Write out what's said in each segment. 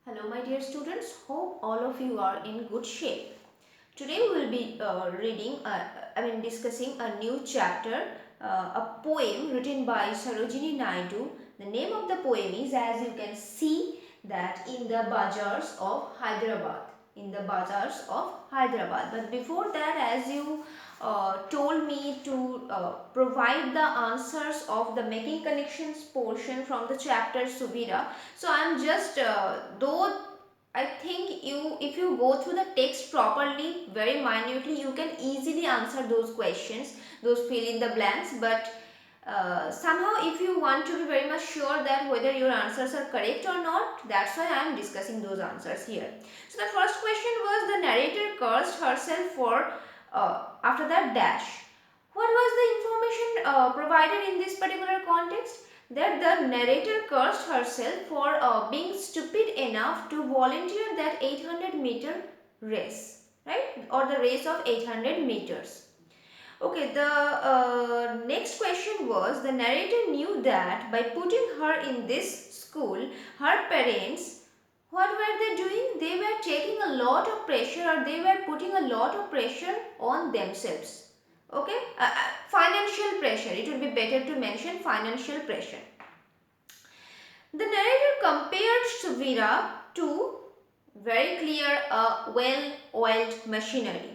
Hello my dear students, hope all of you are in good shape. Today we will be discussing a new chapter, a poem written by Sarojini Naidu. The name of the poem is, as you can see, that in the Bazaars of Hyderabad. In the Bazaars of Hyderabad. But before that, as you told me to provide the answers of the making connections portion from the chapter Suvira. So I am just, though I think if you go through the text properly, very minutely, you can easily answer those questions, those fill in the blanks. But somehow if you want to be very much sure that whether your answers are correct or not, that's why I am discussing those answers here. So the first question was, the narrator cursed herself for after that dash. What was the information provided in this particular context? That the narrator cursed herself for being stupid enough to volunteer that 800-meter race, right? Or the race of 800 meters. Okay, the next question was, the narrator knew that by putting her in this school, her parents, what were they doing? They were taking a lot of pressure, or they were putting a lot of pressure on themselves. Okay, financial pressure. It would be better to mention financial pressure. The narrator compared Suvira to, very clear, a well-oiled machinery.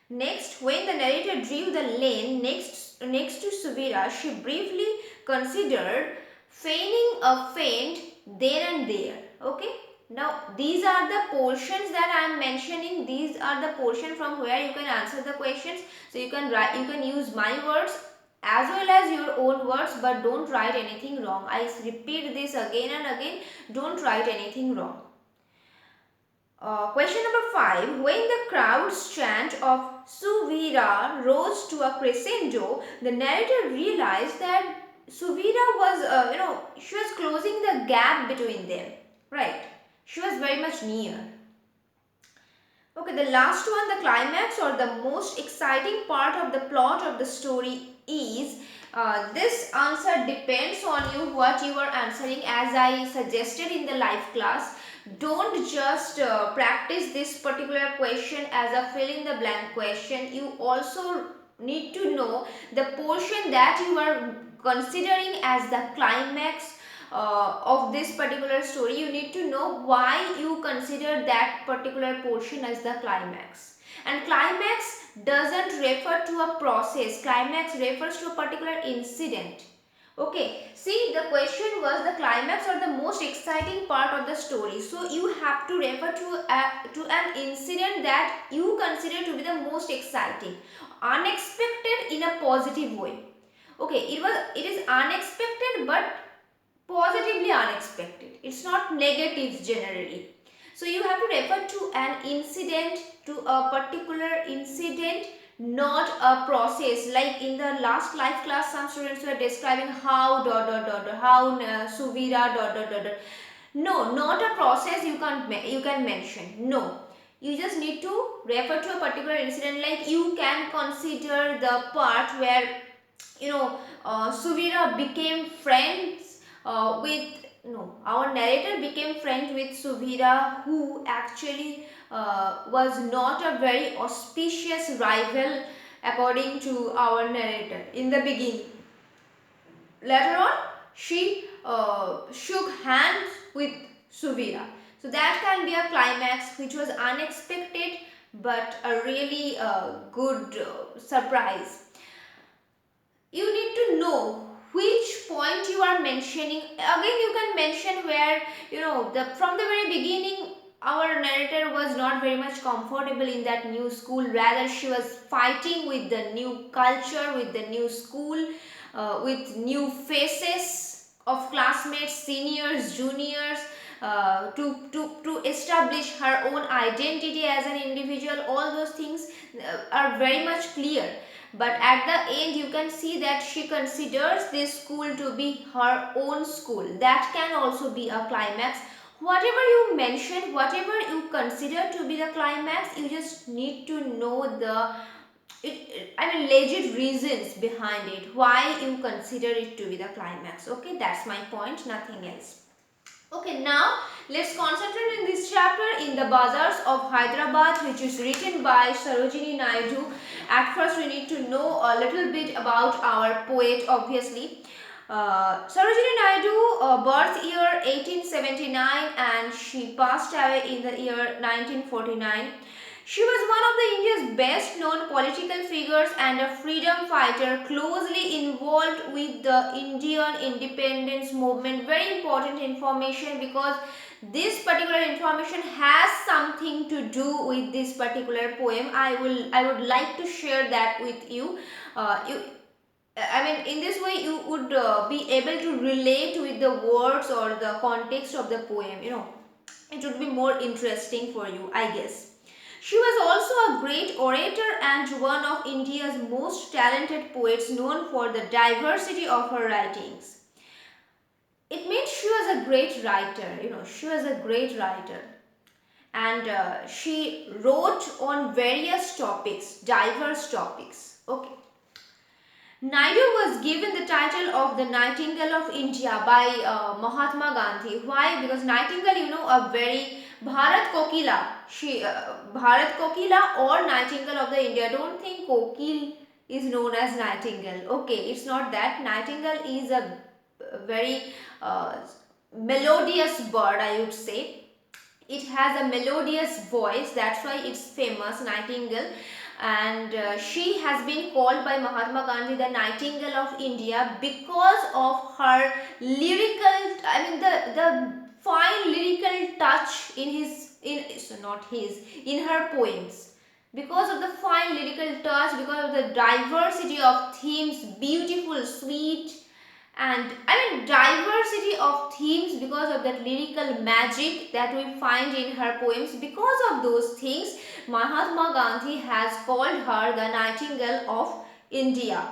Next, when the narrator drew the lane next to Suvira, she briefly considered feigning a faint then and there. Okay. Now, these are the portions that I am mentioning. These are the portions from where you can answer the questions. So, you can write, you can use my words as well as your own words, but don't write anything wrong. I repeat this again and again. Don't write anything wrong. Question number 5. When the crowd's chant of Suvira rose to a crescendo, the narrator realized that Suvira was, she was closing the gap between them. Right. She was very much near. Okay, the last one, the climax or the most exciting part of the plot of the story is, this answer depends on you, what you are answering. As I suggested in the live class, don't just practice this particular question as a fill in the blank question. You also need to know the portion that you are considering as the climax of this particular story. You need to know why you consider that particular portion as the climax. And climax doesn't refer to a process. Climax refers to a particular incident. Okay, see, the question was the climax or the most exciting part of the story. So you have to refer to an incident that you consider to be the most exciting, unexpected in a positive way. Okay, it is unexpected but positively unexpected. It's not negatives generally. So you have to refer to an incident, to a particular incident, not a process. Like in the last live class, some students were describing how how Suvira No, not a process you can mention. No. You just need to refer to a particular incident. Like you can consider the part where Suvira became friends with our narrator became friends with Suvira, who actually was not a very auspicious rival according to our narrator in the beginning. Later on, she shook hands with Suvira. So that can be a climax which was unexpected but a really good surprise. You need to know which point you are mentioning. Again, you can mention where from the very beginning our narrator was not very much comfortable in that new school. Rather, she was fighting with the new culture, with the new school, with new faces of classmates, seniors, juniors, to establish her own identity as an individual. All those things are very much clear. But at the end, you can see that she considers this school to be her own school. That can also be a climax. Whatever you mention, whatever you consider to be the climax, you just need to know the legit reasons behind it, why you consider it to be the climax. Okay, that's my point, nothing else. Okay, now let's concentrate in this chapter in the Bazaars of Hyderabad, which is written by Sarojini Naidu. At first, we need to know a little bit about our poet, obviously. Sarojini Naidu, birth year 1879 and she passed away in the year 1949. She was one of the India's best known political figures and a freedom fighter closely involved with the Indian independence movement. Very important information because this particular information has something to do with this particular poem. I would like to share that with you. I mean, in this way, you would be able to relate with the words or the context of the poem. It would be more interesting for you, I guess. She was also a great orator and one of India's most talented poets, known for the diversity of her writings. It means she was a great writer, she was a great writer. And she wrote on various topics, diverse topics. Okay. Naidu was given the title of the Nightingale of India by Mahatma Gandhi. Why? Because Nightingale, a very Bharat Kokila. Bharat Kokila or Nightingale of the India. Don't think Kokil is known as Nightingale. Okay, it's not that. Nightingale is a very melodious bird, I would say. It has a melodious voice, that's why it's famous, Nightingale. And she has been called by Mahatma Gandhi the Nightingale of India because of her lyrical, the fine lyrical touch in her poems. Because of the fine lyrical touch, because of the diversity of themes, beautiful, sweet, and diversity of themes, because of that lyrical magic that we find in her poems. Because of those things, Mahatma Gandhi has called her the Nightingale of India.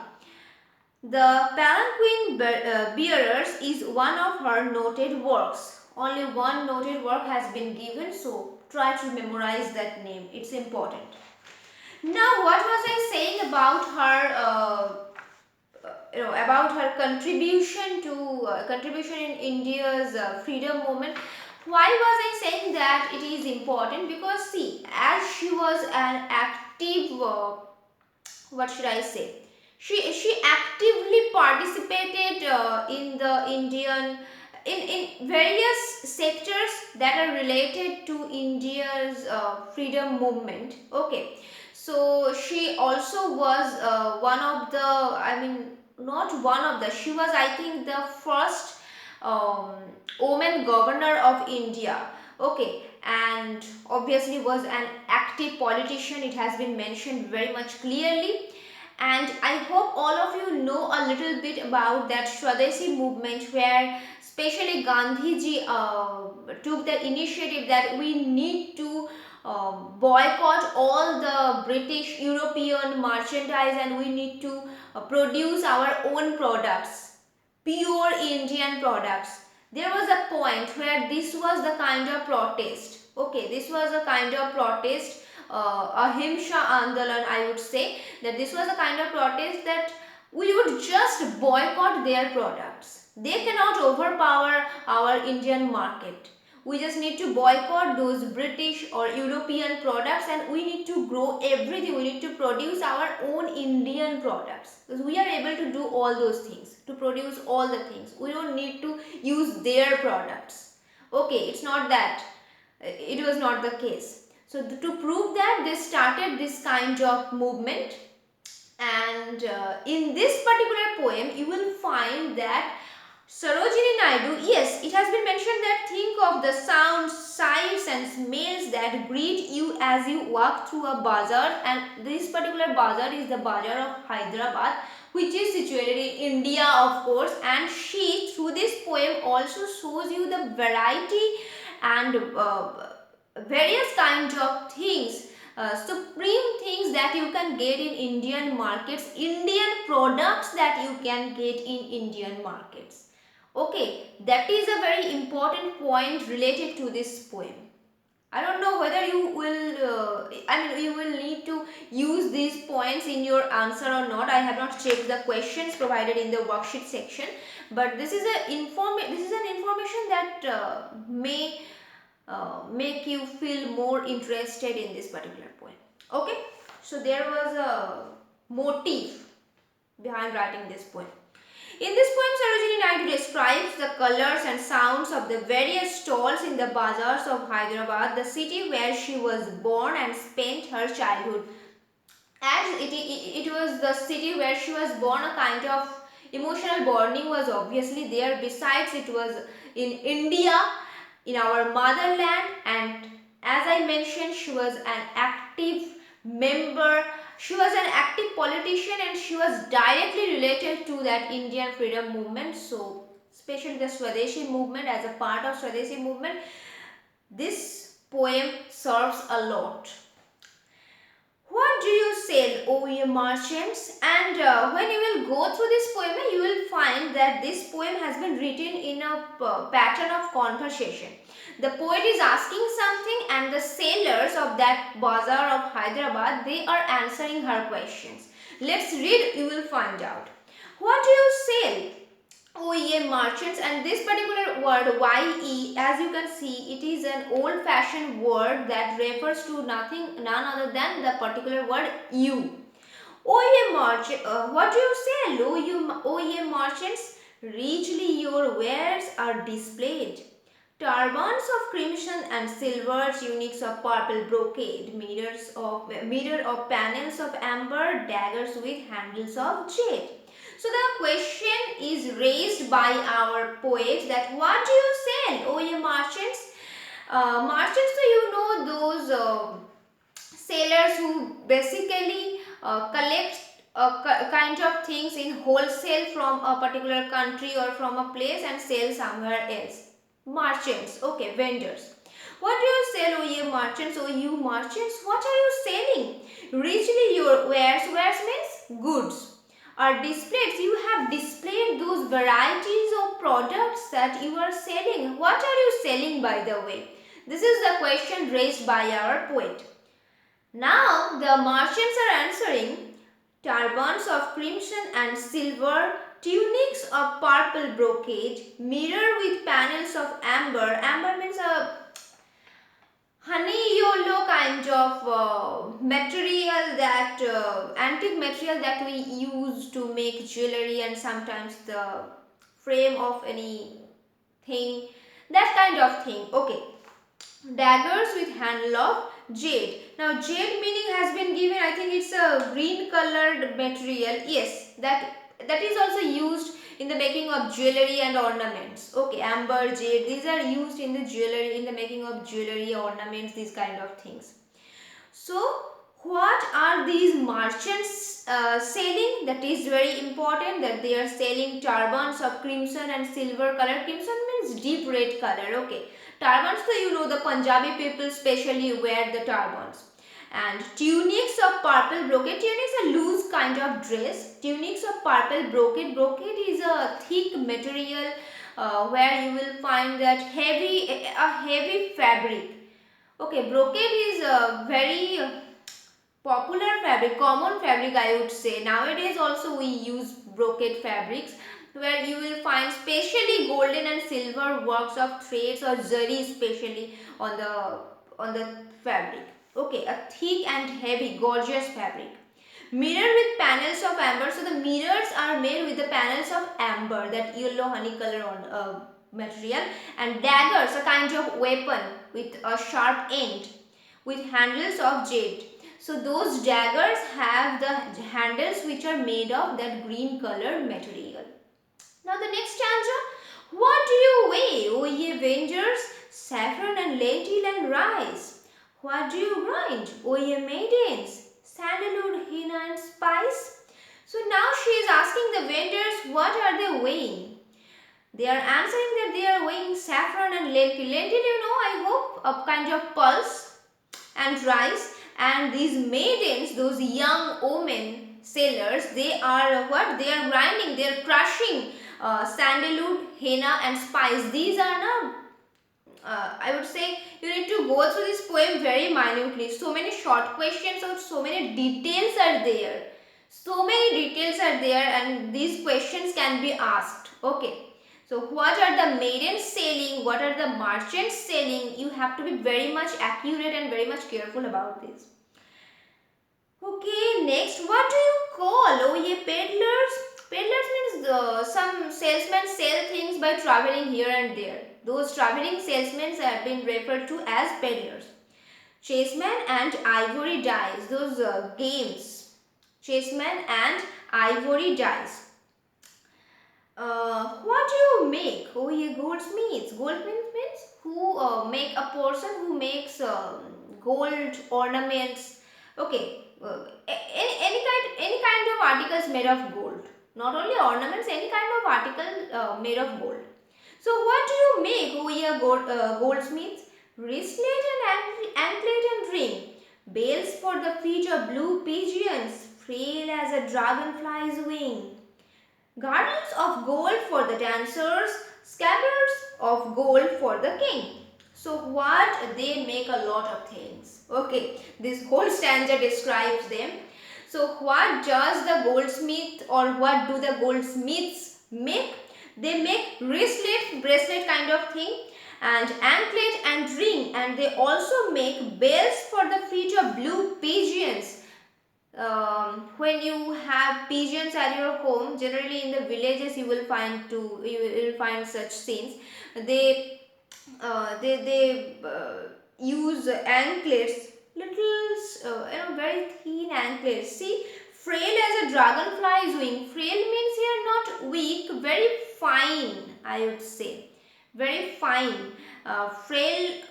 The Palanquin Bearers is one of her noted works. Only one noted work has been given, so try to memorize that name, it's important. Now, what was I saying about her about her contribution in India's freedom movement? Why was I saying that it is important? Because see, as she was an active, what should I say? She actively participated in the Indian in various sectors that are related to India's freedom movement. Okay, so she also was one of the, not one of the, she was, I think, the first um, woman governor of India. Okay, and obviously was an active politician. It has been mentioned very much clearly. And I hope all of you know a little bit about that Swadeshi movement, where especially Gandhiji took the initiative that we need to boycott all the British European merchandise and we need to produce our own products, pure Indian products. There was a point where this was the kind of protest. Okay, this was a kind of protest, ahimsa andolan, I would say that this was a kind of protest that we would just boycott their products. They cannot overpower our Indian market. We just need to boycott those British or European products and we need to grow everything. We need to produce our own Indian products. Because we are able to do all those things, to produce all the things. We don't need to use their products. Okay, it's not that. It was not the case. So to prove that, they started this kind of movement. And in this particular poem, you will find that Sarojini Naidu, yes, it has been mentioned that think of the sounds, sights and smells that greet you as you walk through a bazaar, and this particular bazaar is the Bazaar of Hyderabad, which is situated in India, of course. And she, through this poem, also shows you the variety and various kinds of things, supreme things that you can get in Indian markets, Indian products that you can get in Indian markets. Okay, that is a very important point related to this poem. I don't know whether you will, you will need to use these points in your answer or not. I have not checked the questions provided in the worksheet section. but this is an information that may make you feel more interested in this particular poem. Okay, so there was a motive behind writing this poem. In this poem, Sarojini Naidu describes the colors and sounds of the various stalls in the bazaars of Hyderabad, the city where she was born and spent her childhood. As it was the city where she was born, a kind of emotional bonding was obviously there. Besides, it was in India, in our motherland, and as I mentioned, she was an active member, she was an active politician, and she was directly related to that Indian freedom movement. So especially the Swadeshi movement, as a part of Swadeshi movement, this poem serves a lot. What do you sell, O ye merchants? And when you will go through this poem, you will find that this poem has been written in a pattern of conversation. The poet is asking something and the sailors of that bazaar of Hyderabad, they are answering her questions. Let's read, you will find out. What do you sell, O ye merchants? And this particular word ye, as you can see, it is an old fashioned word that refers to none other than the particular word you. O ye merchant, what do you sell, O ye merchants? Richly your wares are displayed. Turbans of crimson and silver, tunics of purple brocade, mirror of panels of amber, daggers with handles of jade. So the question is raised by our poet that what do you sell, O ye merchants? Merchants, so you know those sailors who basically collect kind of things in wholesale from a particular country or from a place and sell somewhere else. Merchants, okay, vendors. What do you sell, O ye merchants? O you merchants, what are you selling? Richly your wares means goods, are displayed. You have displayed those varieties of products that you are selling. What are you selling, by the way? This is the question raised by our poet. Now the merchants are answering. Turbans of crimson and silver, tunics of purple brocade, mirror with panels of amber. Amber means a honey yellow kind of material, that antique material that we use to make jewelry and sometimes the frame of any thing, that kind of thing. Okay, daggers with handle of jade. Now jade meaning has been given, I think it's a green colored material. Yes, that is also used in the making of jewelry and ornaments. Okay, amber, jade, these are used in the jewelry, in the making of jewelry, ornaments, these kind of things. So what are these merchants selling? That is very important, that they are selling turbans of crimson and silver color. Crimson means deep red color. Okay, turbans, so you know the Punjabi people specially wear the turbans. And tunics of purple brocade. Tunics are loose kind of dress. Tunics of purple brocade. Brocade is a thick material where you will find that heavy fabric. Okay, brocade is a very popular fabric, common fabric, I would say. Nowadays also we use brocade fabrics, where you will find specially golden and silver works of threads or zari, especially on the fabric. Okay, a thick and heavy gorgeous fabric. Mirror with panels of amber. So the mirrors are made with the panels of amber, that yellow honey color on material. And daggers, a kind of weapon with a sharp end, with handles of jade. So those daggers have the handles which are made of that green colored material. Now the next stanza. What do you weigh, O ye vendors? Saffron and lentil and rice. What do you grind, O ye maidens? Sandalwood, henna and spice. So now she is asking the vendors what are they weighing. They are answering that they are weighing saffron and lentil. Lentil, you know, I hope, a kind of pulse, and rice. And these maidens, those young women sailors, they are what? They are grinding, they are crushing sandalwood, henna and spice. These are now, I would say you need to go through this poem very minutely. So many short questions or so many details are there. So many details are there and these questions can be asked. Okay. So what are the maidens selling? What are the merchants selling? You have to be very much accurate and very much careful about this. Okay, next, what do you call? Oh, yeah, peddlers. Peddlers means some salesmen sell things by traveling here and there. Those traveling salesmen have been referred to as peddlers. Chessmen and ivory dice. Those games. Chessmen and ivory dice. What do you make? Oh, yeah, goldsmiths. Goldsmiths means who make a person who makes gold ornaments. Okay, any kind of articles made of gold. Not only ornaments, any kind of article made of gold. So what do you make? Oh, yeah, goldsmiths. Wristlet and anklet and ring. Bells for the feet of blue pigeons, frail as a dragonfly's wing. Girdles of gold for the dancers, scabbards of gold for the king. So what? They make a lot of things. Okay, this whole stanza describes them. So what does the goldsmith or what do the goldsmiths make? They make wristlet, bracelet kind of thing, and anklet and ring, and they also make bells for the feet of blue pigeons. When you have pigeons at your home, generally in the villages you will find such scenes. They use anklets, little very thin anklets. See, frail as a dragonfly's wing. Frail means here not weak, very fine. I would say very fine. Frail.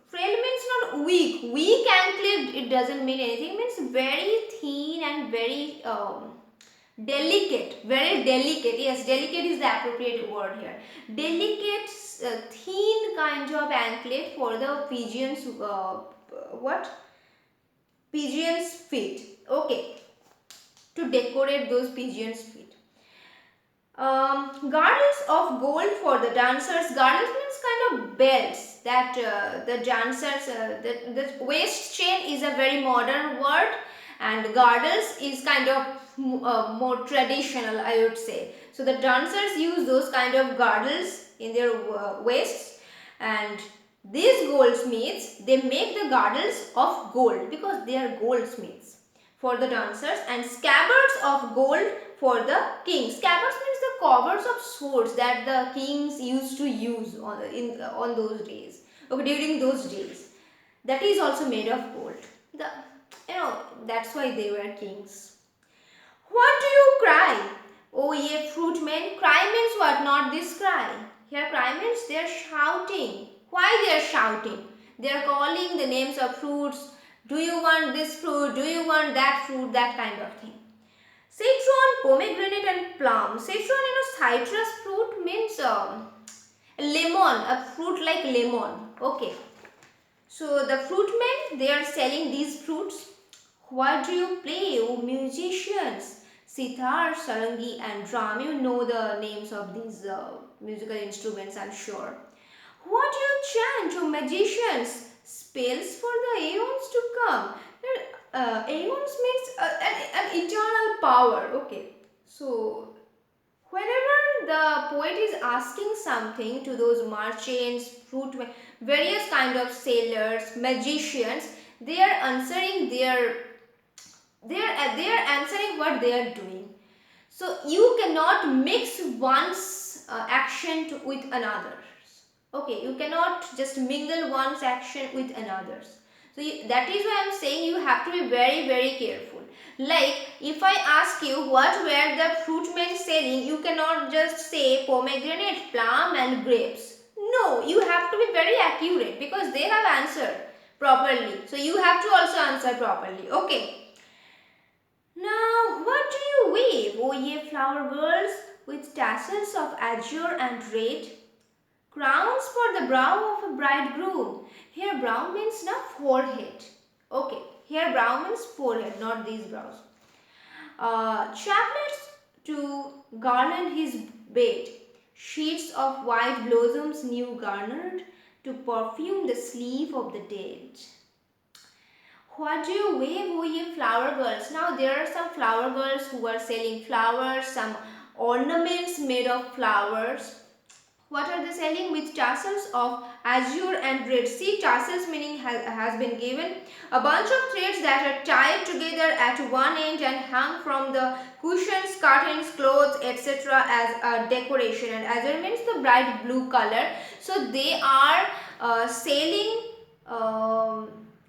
Frail means not weak. Weak anklet, it doesn't mean anything. It means very thin and very delicate. Very delicate. Yes, delicate is the appropriate word here. Delicate, thin kind of anklet for the pigeons. What? Pigeons' feet. Okay. To decorate those pigeons' feet. Girdles of gold for the dancers. Girdles means kind of belts that the dancers, the waist chain is a very modern word, and girdles is kind of more traditional, I would say. So the dancers use those kind of girdles in their waists, and these goldsmiths, they make the girdles of gold because they are goldsmiths for the dancers, and scabbards of gold for the king. Scabbards means the covers of swords that the kings used to use on those days. Okay, during those days, that is also made of gold. That's why they were kings. What do you cry? Oh, ye fruit men. Cry means what? Not this cry. Here, cry means they are shouting. Why they are shouting? They are calling the names of fruits. Do you want this fruit? Do you want that fruit? That kind of thing. Citron, pomegranate and plum. Citron, citrus fruit means lemon, a fruit like lemon. Okay. So the fruit men, they are selling these fruits. What do you play, oh musicians? Sitar, sarangi and drum. You know the names of these musical instruments, I'm sure. What do you chant, oh magicians? Spells for the aeons to come. Aeons means an eternal power. Okay. So whenever the poet is asking something to those merchants, various kind of sailors, magicians, they are answering they are answering what they are doing. So you cannot mix one's action with another's. Okay, you cannot just mingle one's action with another's. So that is why I am saying you have to be very, very careful. Like if I ask you what were the fruit men selling, you cannot just say pomegranate, plum and grapes. No, you have to be very accurate because they have answered properly. So you have to also answer properly. Okay. Now, what do you wave, O ye flower girls, with tassels of azure and red? Crowns for the brow of a bridegroom. Here brow means not forehead. Okay, here brow means forehead, not these brows. Chaplets to garland his bed. Sheets of white blossoms new garnered to perfume the sleep of the dead. What do you wave, O ye flower girls? Now there are some flower girls who are selling flowers, some ornaments made of flowers. What are they selling? With tassels of azure and red. See, tassels meaning has been given. A bunch of threads that are tied together at one end and hung from the cushions, curtains, clothes, etc. as a decoration. And azure means the bright blue color. So they are selling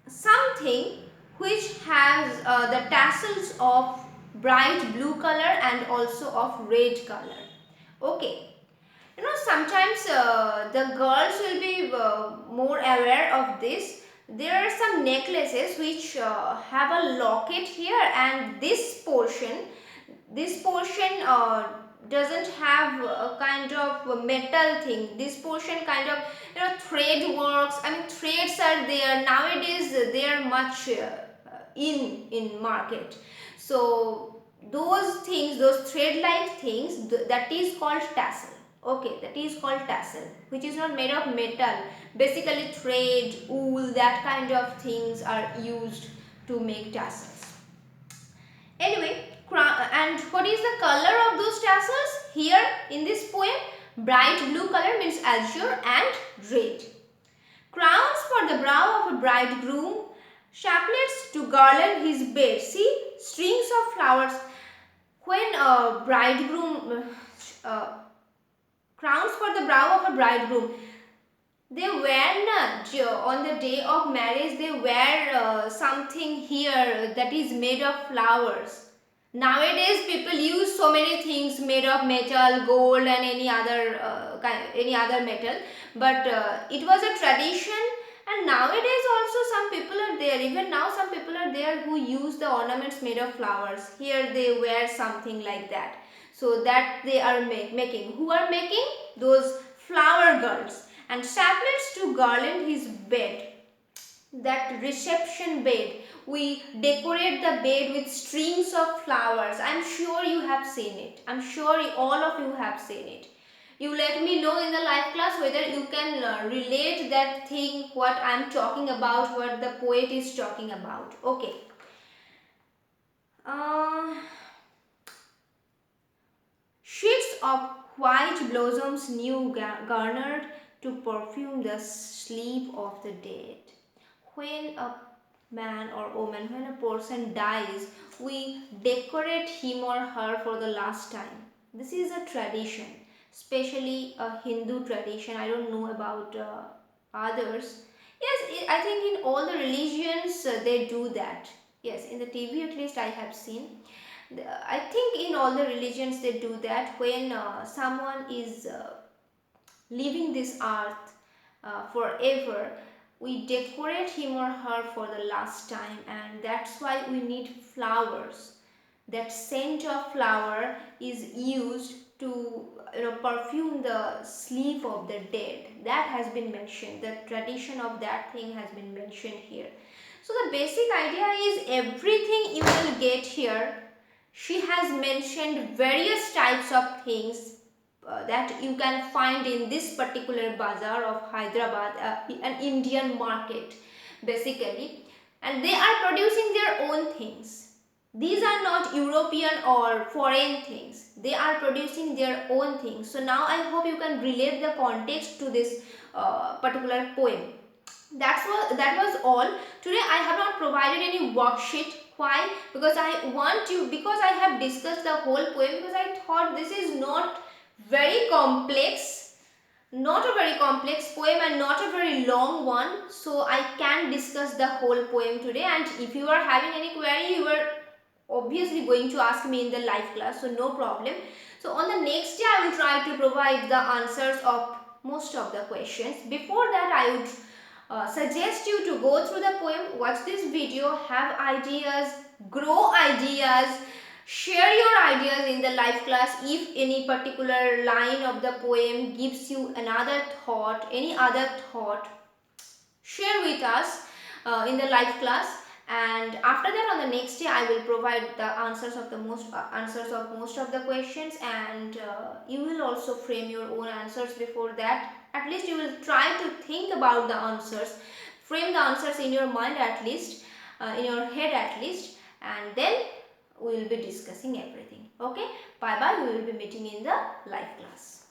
something which has the tassels of bright blue color and also of red color. Okay. Sometimes the girls will be more aware of this. There are some necklaces which have a locket here, and this portion doesn't have a kind of metal thing. This portion kind of, thread works. I mean, threads are there nowadays. They are much in market. So those things, those thread like things, that is called tassel. Okay, that is called tassel, which is not made of metal. Basically thread, wool, that kind of things are used to make tassels. Anyway, and what is the color of those tassels? Here in this poem, bright blue color means azure and red. Crowns for the brow of a bridegroom, chaplets to garland his bed. See, strings of flowers. When a bridegroom, crowns for the brow of a bridegroom, they wear not on the day of marriage. They wear something here that is made of flowers. Nowadays people use so many things made of metal, gold and any other metal, but it was a tradition. And nowadays also some people are there, even now some people are there who use the ornaments made of flowers. Here they wear something like that. So that they are making. Who are making? Those flower girls. And chaplets to garland his bed. That reception bed, we decorate the bed with strings of flowers. I'm sure you have seen it. I'm sure all of you have seen it. You let me know in the live class whether you can relate that thing, what I'm talking about, what the poet is talking about. Okay. Sheets of white blossoms new garnered to perfume the sleep of the dead. When a man or woman, when a person dies, we decorate him or her for the last time. This is a tradition, especially a Hindu tradition. I don't know about others. Yes, I think in all the religions they do that. Yes, in the TV at least I have seen. I think in all the religions they do that. When someone is leaving this earth forever, we decorate him or her for the last time, and that's why we need flowers. That scent of flower is used to perfume the sleep of the dead. That has been mentioned. The tradition of that thing has been mentioned here. So the basic idea is everything you will get here. She has mentioned various types of things that you can find in this particular bazaar of Hyderabad, an Indian market basically, and they are producing their own things. These are not European or foreign things. They are producing their own things. So now I hope you can relate the context to this particular poem. That was all. Today I have not provided any worksheet. Why? Because I have discussed the whole poem, because I thought this is not very complex, not a very complex poem and not a very long one, so I can discuss the whole poem today. And if you are having any query, you are obviously going to ask me in the live class, so no problem. So on the next day I will try to provide the answers of most of the questions. Before that, I would suggest you to go through the poem, watch this video, have ideas, grow ideas, share your ideas in the live class. If any particular line of the poem gives you another thought, any other thought, share with us in the live class. And after that, on the next day, I will provide the answers of most of the questions, and you will also frame your own answers. Before that, at least you will try to think about the answers, frame the answers in your mind at least, in your head at least, and then we will be discussing everything. Okay, bye bye. We will be meeting in the live class.